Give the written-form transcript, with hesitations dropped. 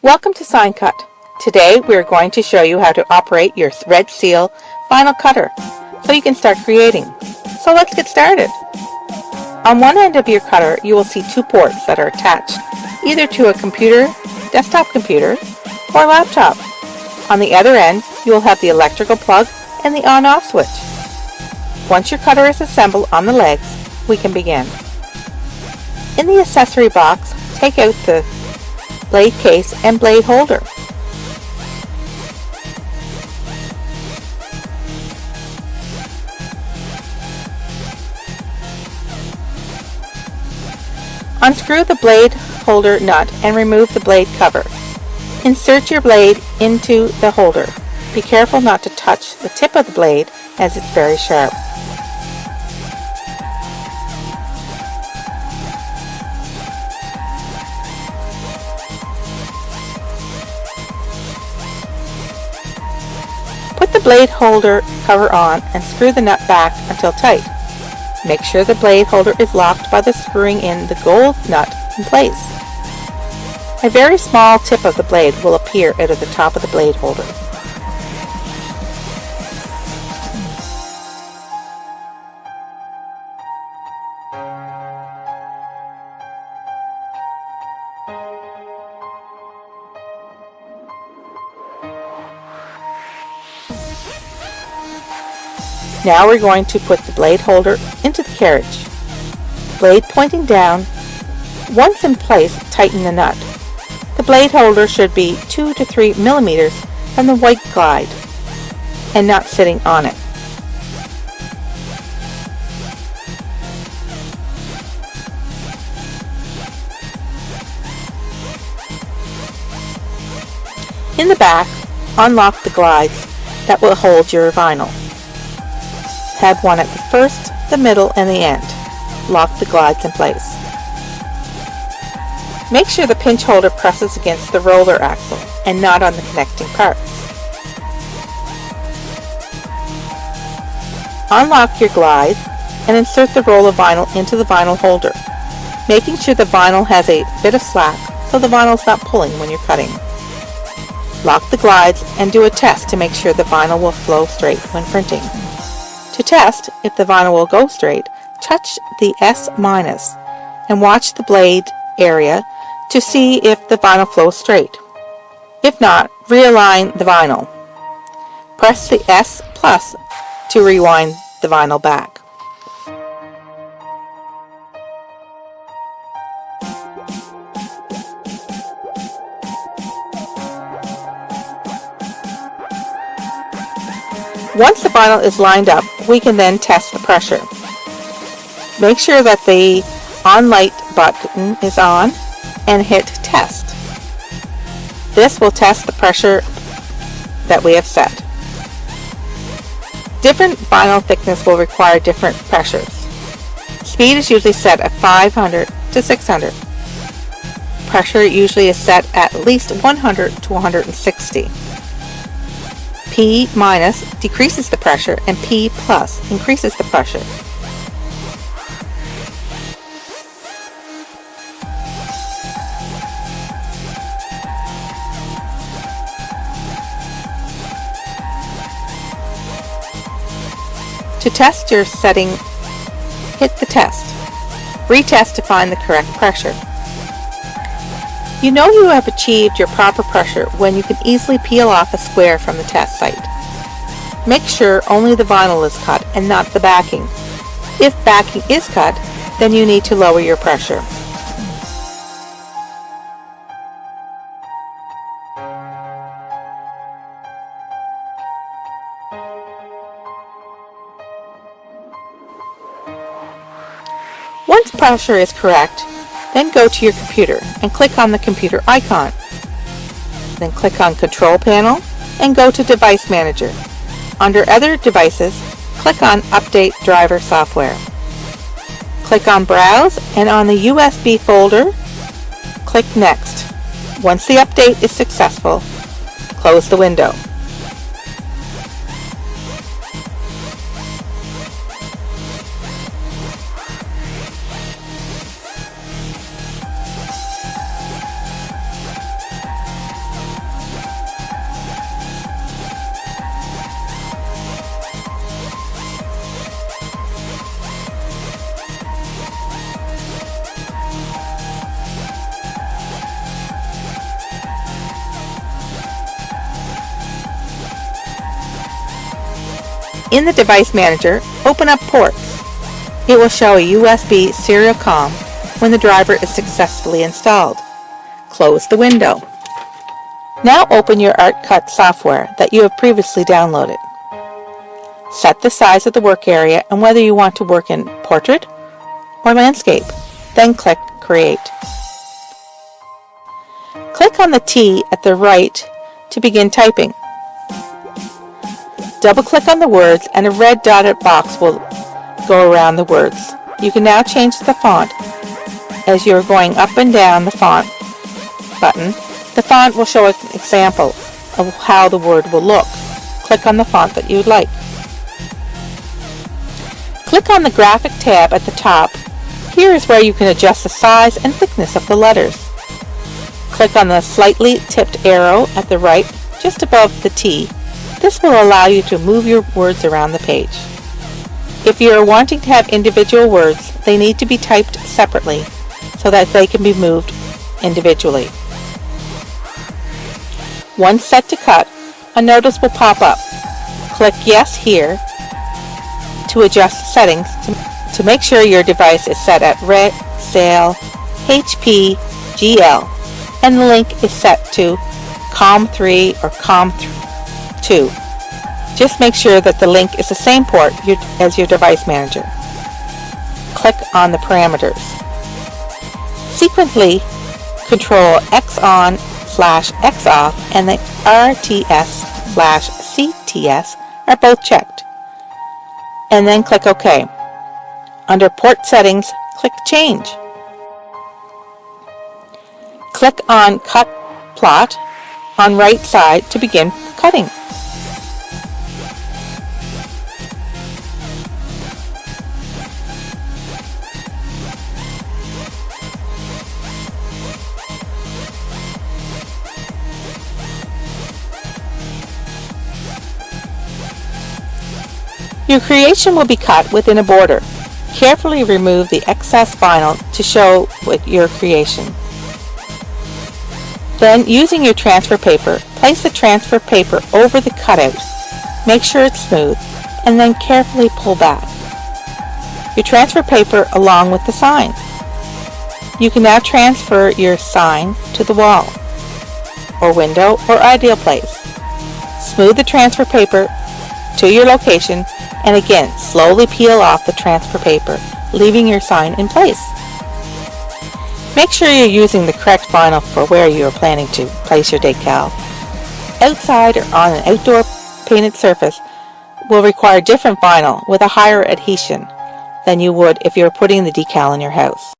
Welcome to SignCut. Today we are going to show you how to operate your Redsail vinyl cutter so you can start creating. So let's get started. On one end of your cutter you will see two ports that are attached either to a computer, desktop computer, or laptop. On the other end you will have the electrical plug and the on-off switch. Once your cutter is assembled on the legs, we can begin. In the accessory box, take out the blade case and blade holder. Unscrew the blade holder nut and remove the blade cover. Insert your blade into the holder. Be careful not to touch the tip of the blade as it's very sharp. Put the blade holder cover on and screw the nut back until tight. Make sure the blade holder is locked by the screwing in the gold nut in place. A very small tip of the blade will appear out of the top of the blade holder. Now we're going to put the blade holder into the carriage. Blade pointing down. Once in place, tighten the nut. The blade holder should be 2 to 3 millimeters from the white glide and not sitting on it. In the back, unlock the glides that will hold your vinyl. Have one at the first, the middle, and the end. Lock the glides in place. Make sure the pinch holder presses against the roller axle and not on the connecting parts. Unlock your glide and insert the roll of vinyl into the vinyl holder, making sure the vinyl has a bit of slack so the vinyl is not pulling when you're cutting. Lock the glides and do a test to make sure the vinyl will flow straight when printing. To test if the vinyl will go straight, touch the S- and watch the blade area to see if the vinyl flows straight. If not, realign the vinyl. Press the S+ to rewind the vinyl back. Once the vinyl is lined up, we can then test the pressure. Make sure that the on light button is on and hit test. This will test the pressure that we have set. Different vinyl thickness will require different pressures. Speed is usually set at 500 to 600. Pressure usually is set at least 100 to 160. P- decreases the pressure and P+ increases the pressure. To test your setting, hit the test. Retest to find the correct pressure. You know you have achieved your proper pressure when you can easily peel off a square from the test site. Make sure only the vinyl is cut and not the backing. If backing is cut, then you need to lower your pressure. Once pressure is correct, then go to your computer and click on the computer icon. Then click on Control Panel and go to Device Manager. Under Other Devices, click on Update Driver Software. Click on Browse and on the USB folder, click Next. Once the update is successful, close the window. In the Device Manager, open up Ports. It will show a USB serial COM when the driver is successfully installed. Close the window. Now open your SignCut software that you have previously downloaded. Set the size of the work area and whether you want to work in portrait or landscape. Then click Create. Click on the T at the right to begin typing. Double-click on the words and a red dotted box will go around the words. You can now change the font. As you are going up and down the font button, the font will show an example of how the word will look. Click on the font that you would like. Click on the Graphic tab at the top. Here is where you can adjust the size and thickness of the letters. Click on the slightly tipped arrow at the right, just above the T. This will allow you to move your words around the page. If you are wanting to have individual words, they need to be typed separately so that they can be moved individually. Once set to cut, a notice will pop up. Click Yes here to adjust settings to make sure your device is set at Redsail HP GL and the link is set to COM3 or COM2. Just make sure that the link is the same port as your device manager. Click on the parameters. Sequentially, Control X on/X off and the RTS/CTS are both checked. And then click OK. Under Port Settings, click Change. Click on Cut Plot on right side to begin cutting. Your creation will be cut within a border. Carefully remove the excess vinyl to show your creation. Then, using your transfer paper, place the transfer paper over the cutout. Make sure it's smooth, and then carefully pull back your transfer paper along with the sign. You can now transfer your sign to the wall, or window, or ideal place. Smooth the transfer paper to your location, and again, slowly peel off the transfer paper, leaving your sign in place. Make sure you're using the correct vinyl for where you are planning to place your decal. Outside or on an outdoor painted surface will require different vinyl with a higher adhesion than you would if you were putting the decal in your house.